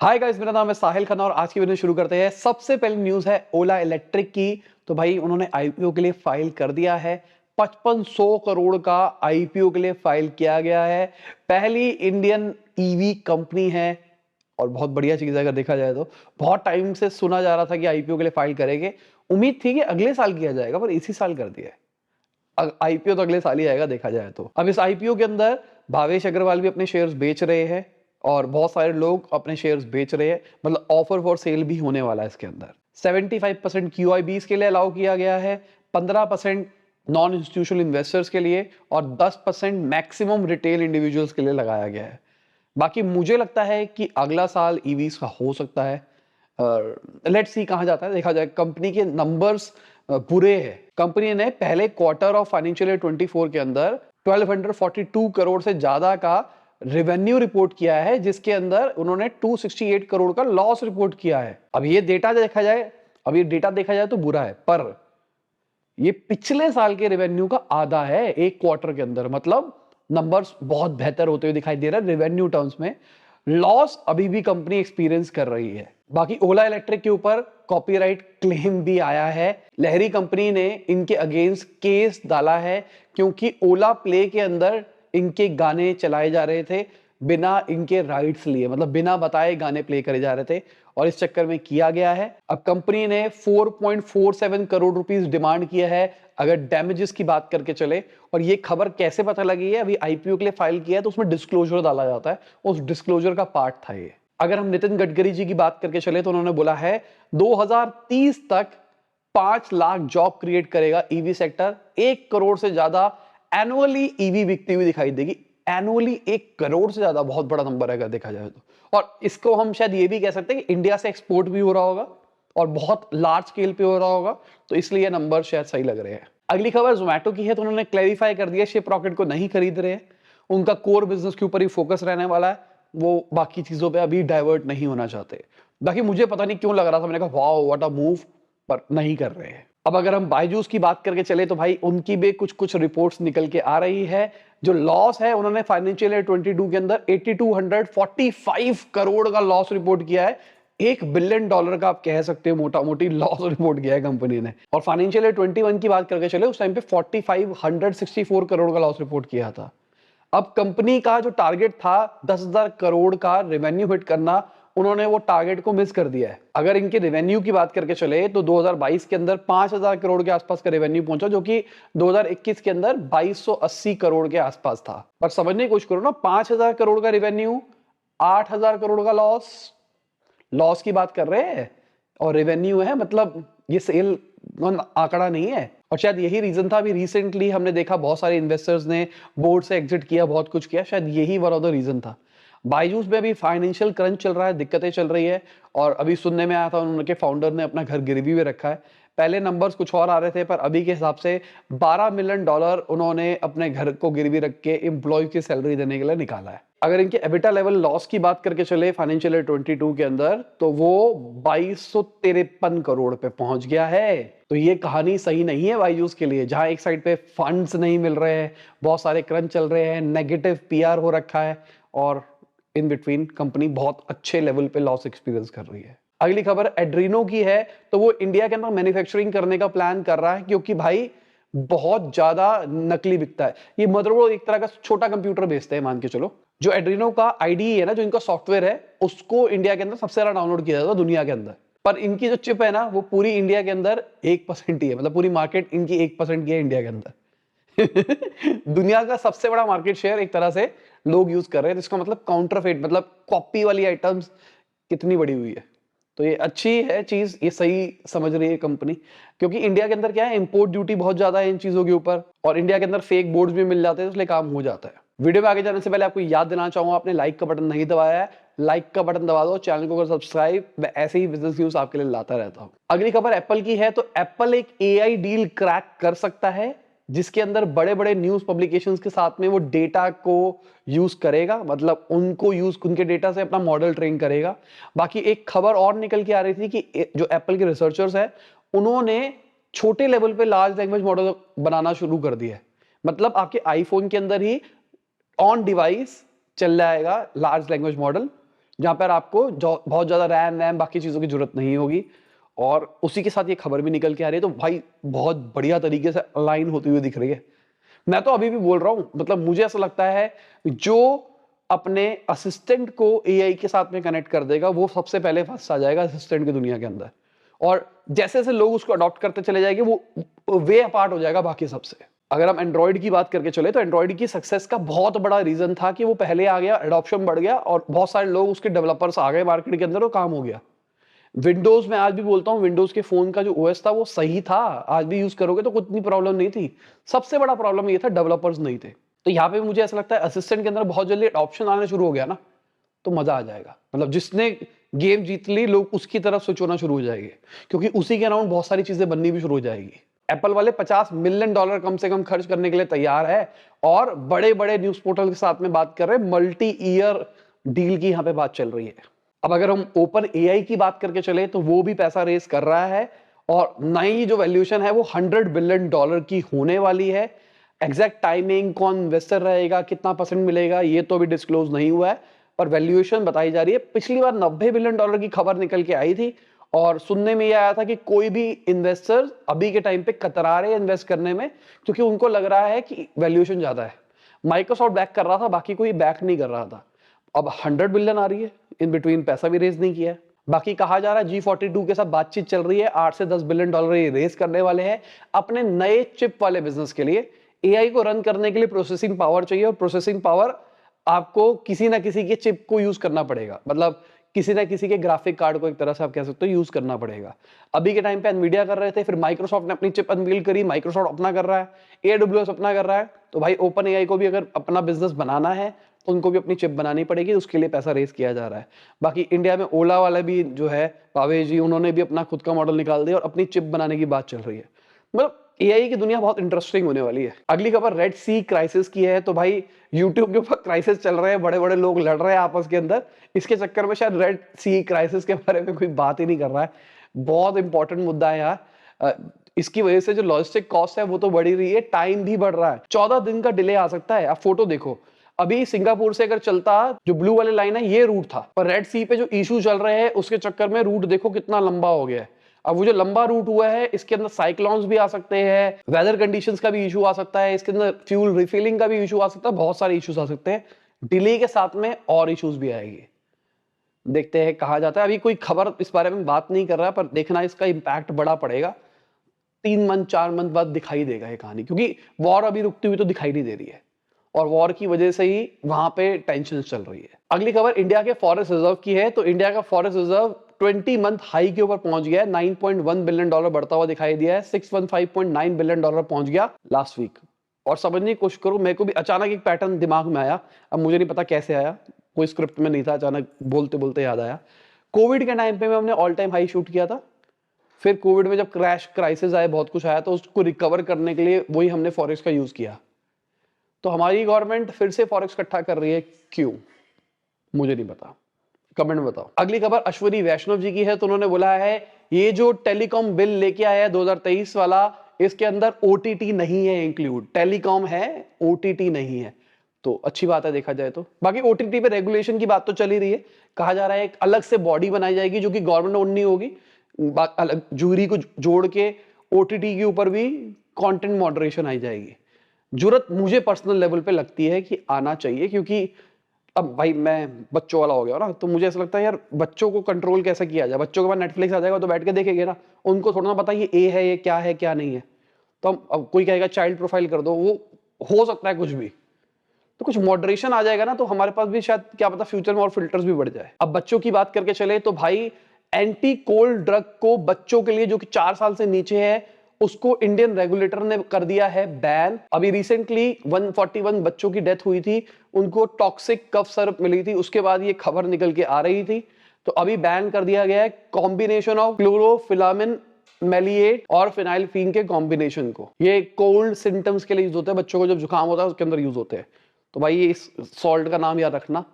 Hi guys, मेरा नाम है साहिल खन्ना और आज की वीडियो शुरू करते हैं। सबसे पहली न्यूज़ है ओला इलेक्ट्रिक की। तो भाई उन्होंने आईपीओ के लिए फाइल कर दिया है। 5500 करोड़ का आईपीओ के लिए फाइल किया गया है। पहली इंडियन ईवी कंपनी है और बहुत बढ़िया चीज़ है अगर देखा जाए तो। बहुत टाइम से सुना जा रहा था कि आईपीओ के लिए फाइल करेंगे। उम्मीद थी कि अगले साल किया जाएगा पर इसी साल कर दिया है। आईपीओ तो अगले साल ही आएगा देखा जाए तो। अब इस आईपीओ के अंदर भावेश अग्रवाल भी अपने शेयर्स बेच रहे हैं और बहुत सारे लोग अपने शेयर्स बेच रहे हैं। मतलब ऑफर फॉर सेल भी होने वाला है इसके अंदर। 75% क्यूआईबीज के लिए अलाउ किया गया है, 15% नॉन इंस्टीट्यूशनल इन्वेस्टर्स के लिए और 10% मैक्सिमम रिटेल इंडिविजुअल्स के लिए लगाया गया है। बाकी मुझे लगता है कि अगला साल ईवीज का हो सकता है। लेट्स सी कहां जाता है देखा जाए। कंपनी के नंबर्स बुरे हैं। कंपनी ने पहले क्वार्टर ऑफ फाइनेंशियल ईयर 24 के अंदर 1242 करोड़ से ज्यादा का रेवेन्यू रिपोर्ट किया है, जिसके अंदर उन्होंने 268 करोड़ का लॉस रिपोर्ट किया है। अब ये डेटा देखा जाए तो बुरा है, पर ये पिछले साल के रेवेन्यू का आधा है एक क्वार्टर के अंदर। मतलब नंबर्स बहुत बेहतर होते हुए दिखाई दे रहा है रेवेन्यू टर्म्स में। लॉस अभी भी कंपनी एक्सपीरियंस कर रही है। बाकी ओला इलेक्ट्रिक के ऊपर कॉपीराइट क्लेम भी आया है। लहरी कंपनी ने इनके अगेंस्ट केस डाला है क्योंकि ओला प्ले के अंदर इनके गाने चलाए जा रहे थे बिना इनके राइट्स लिए, मतलब बिना बताए गाने प्ले करे जा रहे थे और इस चक्कर में किया गया है। अब कंपनी ने 4.47 करोड़ रुपीस डिमांड किया है अगर डैमेजेस की बात करके चले। और ये खबर कैसे पता लगी है, अभी आईपीओ के लिए फाइल किया है तो उसमें डिस्क्लोजर डाला जाता है, उस डिस्क्लोजर का पार्ट था ये। अगर हम नितिन गडकरी जी की बात करके चले तो उन्होंने बोला है 2030 तक 5 लाख जॉब क्रिएट करेगा ईवी सेक्टर। 1 करोड़ से ज्यादा एनुअली ईवी बिकती हुई दिखाई देगी। एनुअली 1 करोड़ से ज्यादा बहुत बड़ा नंबर है अगर देखा जाए तो। और इसको हम शायद ये भी कह सकते हैं कि इंडिया से एक्सपोर्ट भी हो रहा होगा और बहुत लार्ज स्केल पे हो रहा होगा, तो इसलिए नंबर शायद सही लग रहे हैं। अगली खबर जोमेटो की है। तो उन्होंने क्लैरिफाई कर दिया शिप रॉकेट को नहीं खरीद रहे हैं। उनका कोर बिजनेस के ऊपर ही फोकस रहने वाला है, वो बाकी चीजों पे अभी डाइवर्ट नहीं होना चाहते। बाकी मुझे पता नहीं क्यों लग रहा था, मैंने कहा वाओ व्हाट अ मूव, पर नहीं कर रहे हैं। अब अगर हम बायजूस की बात करके चले तो भाई उनकी भी कुछ रिपोर्ट्स निकल के आ रही है। जो लॉस है उन्होंने फाइनेंशियल ईयर 22 के अंदर 8245 करोड़ का लॉस रिपोर्ट किया है। $1 बिलियन का आप कह सकते हो मोटा मोटी लॉस रिपोर्ट किया है कंपनी ने। और फाइनेंशियल ईयर 21 की बात करके चले उस टाइम पे 4564 करोड़ का लॉस रिपोर्ट किया था। अब कंपनी का जो टारगेट था 10,000 करोड़ का रेवेन्यू हिट करना, उन्होंने वो टारगेट को मिस कर दिया है। अगर इनके रेवेन्यू की बात करके चले तो 2022 के अंदर 5,000 करोड़ के आसपास का रेवेन्यू पहुंचा, जो कि 2021 के अंदर 2280 करोड़ के आसपास था। पर समझने की कोशिश करो ना, 5,000 करोड़ का रेवेन्यू, 8,000 करोड़ का लॉस की बात कर रहे हैं और रेवेन्यू है। मतलब ये सेल आंकड़ा नहीं है। और शायद यही रीजन था, अभी रिसेंटली हमने देखा बहुत सारे इन्वेस्टर्स ने बोर्ड से एग्जिट किया, बहुत कुछ किया, शायद यही वन ऑफ द रीजन था। बायजूस में अभी फाइनेंशियल क्रंच चल रहा है, दिक्कतें चल रही है और अभी सुनने में आया था उनके फाउंडर ने अपना घर गिरवी में रखा है। पहले नंबर्स कुछ और आ रहे थे पर अभी के हिसाब से $12 मिलियन उन्होंने अपने घर को गिरवी रख के एम्प्लॉय की सैलरी देने के लिए निकाला है। अगर इनके एबिटा लेवल लॉस की बात करके चले फाइनेंशियल ईयर 22 के अंदर तो वो 2253 करोड़ पे पहुंच गया है। तो ये कहानी सही नहीं है बायजूस के लिए, जहां एक साइड पे फंड्स नहीं मिल रहे हैं, बहुत सारे क्रंच चल रहे हैं, नेगेटिव पीआर हो रखा है और इन बिटवीन कंपनी बहुत अच्छे लेवल पे लॉस एक्सपीरियंस कर रही है। अगली खबर एड्रीनो की है। तो वो इंडिया के अंदर मैन्युफैक्चरिंग करने का प्लान कर रहा है क्योंकि भाई बहुत ज्यादा नकली बिकता है। ये मदरबोर्ड एक तरह का छोटा कंप्यूटर बेचते हैं मान के चलो। जो एड्रीनो का आईडीई है ना, जो इनका सॉफ्टवेयर है, उसको इंडिया के अंदर सबसे ज्यादा डाउनलोड किया जाता है दुनिया के अंदर। पर इनकी जो चिप है ना, वो पूरी इंडिया के अंदर 1% ही है। मतलब पूरी मार्केट इनकी 1% की है इंडिया के अंदर। दुनिया का सबसे बड़ा मार्केट शेयर एक तरह से लोग यूज कर रहे हैं। तो इसका मतलब काउंटरफेट, मतलब कॉपी वाली आइटम्स कितनी बड़ी हुई है। तो ये अच्छी है चीज, ये सही समझ रही है कंपनी, क्योंकि इंडिया के अंदर क्या है, इंपोर्ट ड्यूटी बहुत ज्यादा है इन चीजों के ऊपर और इंडिया के अंदर फेक बोर्ड्स भी मिल जाते हैं, इसलिए काम हो जाता है। वीडियो में आगे जाने से पहले आपको याद देना चाहूंगा, आपने लाइक का बटन नहीं दबाया है, लाइक का बटन दबा दो, चैनल को कर सब्सक्राइब। मैं ऐसे ही बिजनेस न्यूज आपके लिए लाता रहता हूं। अगली खबर एप्पल की है। तो एप्पल एक एआई डील क्रैक कर सकता है जिसके अंदर बड़े बड़े न्यूज पब्लिकेशंस के साथ में वो डेटा को यूज करेगा, मतलब उनके डेटा से अपना मॉडल ट्रेन करेगा। बाकी एक खबर और निकल के आ रही थी कि जो एप्पल के रिसर्चर्स हैं उन्होंने छोटे लेवल पे लार्ज लैंग्वेज मॉडल बनाना शुरू कर दिया है। मतलब आपके आईफोन के अंदर ही ऑन डिवाइस चल जाएगा लार्ज लैंग्वेज मॉडल, जहां पर आपको बहुत ज्यादा रैम वैम बाकी चीजों की जरूरत नहीं होगी। और उसी के साथ ये खबर भी निकल के आ रही है, तो भाई बहुत बढ़िया तरीके से अलाइन होती हुई दिख रही है। मैं तो अभी भी बोल रहा हूं, मतलब मुझे ऐसा लगता है जो अपने असिस्टेंट को एआई के साथ में कनेक्ट कर देगा वो सबसे पहले फर्स्ट आ जाएगा असिस्टेंट की दुनिया के अंदर। और जैसे जैसे लोग उसको अडॉप्ट करते चले जाएंगे वो वे अपार्ट हो जाएगा बाकी सबसे। अगर हम एंड्रॉइड की बात करके चले तो एंड्रॉइड की सक्सेस का बहुत बड़ा रीजन था कि वो पहले आ गया, एडॉप्शन बढ़ गया और बहुत सारे लोग उसके डेवलपर्स आ गए मार्केट के अंदर, वो काम हो गया। विंडोज में आज भी बोलता हूं, विंडोज के फोन का जो ओएस था वो सही था, आज भी यूज करोगे तो कुछ प्रॉब्लम नहीं थी। सबसे बड़ा प्रॉब्लम ये था डेवलपर्स नहीं थे। तो यहाँ पे मुझे ऐसा लगता है असिस्टेंट के अंदर बहुत जल्दी ऑप्शन आने शुरू हो गया ना, तो मजा आ जाएगा। मतलब जिसने गेम जीत ली, लोग उसकी तरफ स्विच होना शुरू हो जाएंगे, क्योंकि उसी के अराउंड बहुत सारी चीजें बननी भी शुरू हो जाएगी। एप्पल वाले $50 मिलियन कम से कम खर्च करने के लिए तैयार है और बड़े बड़े न्यूज पोर्टल के साथ में बात कर रहे हैं, मल्टी ईयर डील की यहाँ पे बात चल रही है। अब अगर हम ओपन एआई की बात करके चले तो वो भी पैसा रेस कर रहा है और नई जो वैल्यूएशन है वो $100 बिलियन की होने वाली है। एग्जैक्ट टाइमिंग, कौन इन्वेस्टर रहेगा, कितना परसेंट मिलेगा, ये तो अभी डिस्क्लोज नहीं हुआ है, पर वैल्यूएशन बताई जा रही है। पिछली बार $90 बिलियन की खबर निकल के आई थी और सुनने में यह आया था कि कोई भी इन्वेस्टर अभी के टाइम पे कतरा रहे इन्वेस्ट करने में, क्योंकि उनको लग रहा है कि वैल्यूएशन ज्यादा है। माइक्रोसॉफ्ट बैक कर रहा था, बाकी कोई बैक नहीं कर रहा था। अब 100 बिलियन आ रही है, इन बिटवीन पैसा भी रेज नहीं किया है। बाकी कहा जा रहा है G42 के साथ बातचीत चल रही है, 8 से 10 बिलियन डॉलर ये रेज करने वाले हैं अपने नए चिप वाले बिजनेस के लिए। एआई को रन करने के लिए प्रोसेसिंग पावर चाहिए और प्रोसेसिंग पावर आपको किसी ना किसी के चिप को यूज करना पड़ेगा, मतलब किसी ना किसी के ग्राफिक कार्ड को एक तरह से आप कह सकते हो यूज करना पड़ेगा। अभी के टाइम पे एनवीडिया कर रहे थे, फिर माइक्रोसॉफ्ट ने अपनी चिप अनवील करी, माइक्रोसॉफ्ट अपना कर रहा है, एडब्ल्यूएस अपना कर रहा है। तो भाई ओपन एआई को भी अगर अपना बिजनेस बनाना है तो उनको भी अपनी चिप बनानी पड़ेगी, उसके लिए पैसा रेस किया जा रहा है। बाकी इंडिया में ओला वाला भी जो है भावेश जी, उन्होंने भी अपना खुद का मॉडल निकाल दिया और अपनी चिप बनाने की बात चल रही है। मतलब एआई की दुनिया बहुत इंटरेस्टिंग होने वाली है। अगली खबर रेड सी क्राइसिस की है। तो भाई यूट्यूब के ऊपर क्राइसिस चल रहे हैं, बड़े बड़े लोग लड़ रहे हैं आपस के अंदर, इसके चक्कर में शायद रेड सी क्राइसिस के बारे में कोई बात ही नहीं कर रहा है। बहुत इंपॉर्टेंट मुद्दा है यार। इसकी वजह से जो लॉजिस्टिक कॉस्ट है वो तो बढ़ ही रही है, टाइम भी बढ़ रहा है, 14 दिन का डिले आ सकता है। आप फोटो देखो, अभी सिंगापुर से अगर चलता जो ब्लू वाली लाइन है ये रूट था, पर रेड सी पे जो इशू चल रहे हैं उसके चक्कर में रूट देखो कितना लंबा हो गया है। अब वो जो लंबा रूट हुआ है इसके अंदर साइक्लोन्स भी आ सकते हैं, वेदर कंडीशंस का भी इशू आ सकता है, इसके अंदर फ्यूल रिफिलिंग का भी इशू आ सकता है, बहुत सारे इश्यूज आ सकते हैं। डिले के साथ में और इश्यूज भी आएंगे, देखते हैं। कहा जाता है, अभी कोई खबर इस बारे में बात नहीं कर रहा, पर देखना इसका इंपैक्ट बड़ा पड़ेगा। 3 मंथ 4 मंथ बाद दिखाई देगा ये कहानी, क्योंकि वॉर अभी रुकती हुई तो दिखाई नहीं दे रही है और वॉर की वजह से ही वहां पे टेंशन चल रही है। अगली खबर इंडिया के फॉरेस्ट रिजर्व की है। तो इंडिया का फॉरेस्ट रिजर्व 20 मंथ हाई के ऊपर पहुंच गया है, $9.1 बिलियन बढ़ता हुआ दिखाई दिया है, $615.9 बिलियन पहुंच गया लास्ट वीक। और समझने की कोशिश करो, मेरे को भी अचानक एक पैटर्न दिमाग में आया, अब मुझे नहीं पता कैसे आया, कोई स्क्रिप्ट में नहीं था, अचानक बोलते बोलते याद आया। कोविड के टाइम पे हमने ऑल टाइम हाई शूट किया था, फिर कोविड में जब क्रैश क्राइसिस आए, बहुत कुछ आया, तो उसको रिकवर करने के लिए वही हमने फॉरेक्स का यूज किया। तो हमारी गवर्नमेंट फिर से फॉरेक्स इकट्ठा कर रही है, क्यों मुझे नहीं पता, कमेंट में बताओ। अगली खबर अश्वनी वैष्णव जी की है। तो उन्होंने बोला है ये जो टेलीकॉम बिल लेके आया है 2023 वाला, इसके अंदर ओटीटी नहीं है इंक्लूड, टेलीकॉम है ओटीटी नहीं है। तो अच्छी बात है देखा जाए तो। बाकी ओटीटी पे रेगुलेशन की बात तो चल ही रही है, कहा जा रहा है एक अलग से बॉडी बनाई जाएगी जो कि गवर्नमेंट ओन नहीं होगी, अलग जूरी को जोड़ के ओटीटी के ऊपर भी कंटेंट मॉडरेशन आई जाएगी। जरूरत मुझे पर्सनल लेवल पे लगती है कि आना चाहिए, क्योंकि अब भाई मैं बच्चों वाला हो गया ना, तो मुझे ऐसा लगता है यार बच्चों को कंट्रोल कैसे किया जाए। बच्चों के पास नेटफ्लिक्स आ जाएगा तो बैठ के देखेंगे ना, उनको थोड़ा ना पता ये ए है, ये क्या नहीं है। तो हम अब कोई कहेगा चाइल्ड प्रोफाइल कर दो, वो हो सकता है कुछ भी, तो कुछ मॉडरेशन आ जाएगा ना, तो हमारे पास भी शायद क्या पता फ्यूचर में और फिल्टर्स भी बढ़ जाए। अब बच्चों की बात करके चले तो भाई एंटी कोल्ड ड्रग को बच्चों के लिए जो कि 4 साल से नीचे है उसको इंडियन रेगुलेटर ने कर दिया है बैन। अभी रिसेंटली 141 बच्चों की डेथ हुई थी, उनको टॉक्सिक कफ सिरप मिली थी, उसके बाद ये खबर निकल के आ रही थी। तो अभी बैन कर दिया गया है कॉम्बिनेशन ऑफ क्लोरोफिलामिन मेलिएट और फिनाइलफीन के कॉम्बिनेशन को। ये कोल्ड सिम्टम्स के लिए यूज होते हैं, बच्चों को जब जुकाम होता है उसके अंदर यूज होते हैं। तो भाई ये इस सॉल्ट का नाम याद रखना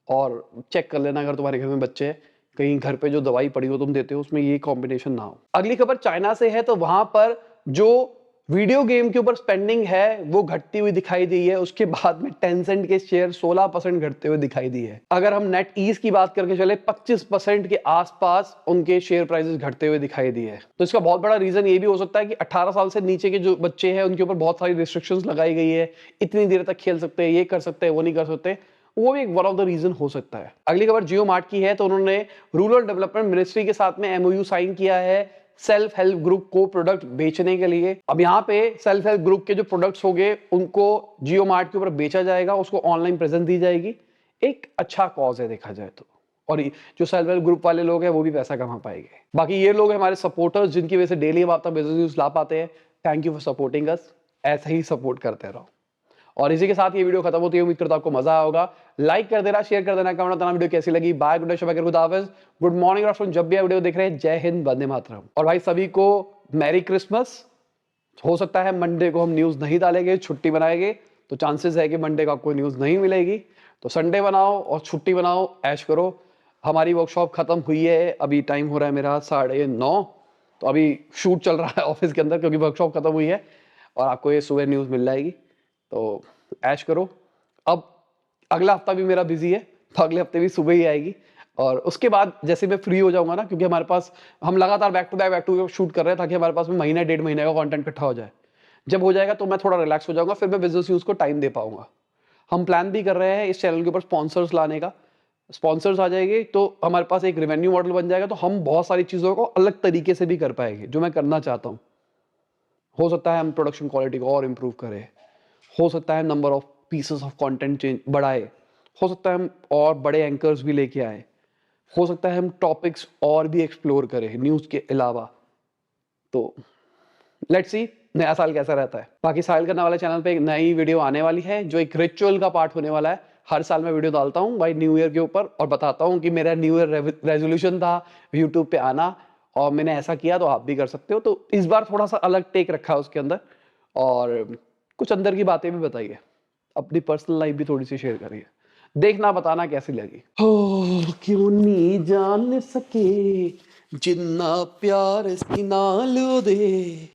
और चेक कर लेना अगर तुम्हारे घर में बच्चे हैं, कहीं घर पे जो दवाई पड़ी हो तुम देते हो उसमें ये कॉम्बिनेशन ना हो। अगली खबर चाइना से है। तो वहां पर जो वीडियो गेम के ऊपर स्पेंडिंग है वो घटती हुई दिखाई दी है, उसके बाद में टेंसेंट के शेयर 16% घटते हुए दिखाई दी है। अगर हम नेट ईज की बात करके चले 25% के आसपास उनके शेयर प्राइसेस घटते हुए दिखाई दिए है। तो इसका बहुत बड़ा रीजन ये भी हो सकता है कि 18 साल से नीचे के जो बच्चे हैं उनके ऊपर बहुत सारी रिस्ट्रिक्शंस लगाई गई है, इतनी देर तक खेल सकते हैं, ये कर सकते हैं, वो नहीं कर सकते, वो भी एक वन ऑफ द रीजन हो सकता है। अगली खबर जियो मार्ट की है। तो उन्होंने रूरल डेवलपमेंट मिनिस्ट्री के साथ में एमओयू साइन किया है सेल्फ हेल्प ग्रुप को प्रोडक्ट बेचने के लिए। अब यहाँ पे सेल्फ हेल्प ग्रुप के जो प्रोडक्ट्स होंगे उनको जियो मार्ट के ऊपर बेचा जाएगा, उसको ऑनलाइन प्रेजेंस दी जाएगी। एक अच्छा कॉज है देखा जाए तो, और जो सेल्फ हेल्प ग्रुप वाले लोग हैं वो भी पैसा कमा पाएंगे। बाकी ये लोग हमारे सपोर्टर्स जिनकी वजह से डेली आप तक बिजनेस न्यूज ला पाते हैं। Thank you for supporting us, ऐसे ही सपोर्ट करते रहो। और इसी के साथ ये वीडियो खत्म होती है। उम्मीद करता हूं आपको मजा आया होगा। लाइक कर देना, शेयर कर देना, कमेंट बताना वीडियो कैसी लगी। बाय, गुड नाइट, खुदा हाफिज़, गुड मॉर्निंग आफ्टरनून, जब भी आप वीडियो देख रहे हैं। जय हिंद, वंदे मातरम। और भाई सभी को मैरी क्रिसमस। हो सकता है मंडे को हम न्यूज नहीं डालेंगे, छुट्टी बनाएंगे, तो चांसेस है कि मंडे को आपको न्यूज नहीं मिलेगी। तो संडे बनाओ और छुट्टी बनाओ, ऐश करो। हमारी वर्कशॉप खत्म हुई है, अभी टाइम हो रहा है मेरा 9:30। तो अभी शूट चल रहा है ऑफिस के अंदर क्योंकि वर्कशॉप खत्म हुई है और आपको ये सुबह न्यूज मिल जाएगी। तो ऐश करो। अब अगला हफ्ता भी मेरा बिजी है, तो अगले हफ्ते भी सुबह ही आएगी। और उसके बाद जैसे मैं फ्री हो जाऊंगा ना, क्योंकि हमारे पास हम लगातार बैक टू बैक शूट कर रहे हैं ताकि हमारे पास में महीना 1.5 महीने का कंटेंट इकट्ठा हो जाए। जब हो जाएगा तो मैं थोड़ा रिलैक्स हो जाऊंगा, फिर मैं बिजनेस न्यूज को टाइम दे पाऊंगा। हम प्लान भी कर रहे हैं इस चैनल के ऊपर स्पॉन्सर्स लाने का। स्पॉन्सर्स आ जाएंगे तो हमारे पास एक रेवेन्यू मॉडल बन जाएगा, तो हम बहुत सारी चीजों को अलग तरीके से भी कर पाएंगे जो मैं करना चाहता हूँ। हो सकता है हम प्रोडक्शन क्वालिटी को और इम्प्रूव करें, हो सकता है number of pieces of content change बढ़ाए, हो सकता है हम और बड़े एंकर्स भी लेके आए, हो सकता है हम टॉपिक्स और भी एक्सप्लोर करें न्यूज़ के अलावा। तो लेट्स सी नया साल कैसा रहता है। बाकी साहिल करना वाले चैनल पे एक नई वीडियो आने वाली है जो एक रिचुअल का पार्ट होने वाला है। हर साल मैं वीडियो डालता हूँ भाई न्यू ईयर के ऊपर और बताता हूँ कि मेरा न्यू ईयर रेजोल्यूशन था यूट्यूब पे आना और मैंने ऐसा किया, तो आप भी कर सकते हो। तो इस बार थोड़ा सा अलग टेक रखा है उसके अंदर और कुछ अंदर की बातें भी बताइए, अपनी पर्सनल लाइफ भी थोड़ी सी शेयर करिए, देखना बताना कैसी लगी। हो क्यों नहीं जान सके जिन्ना प्यार सी नाल दे।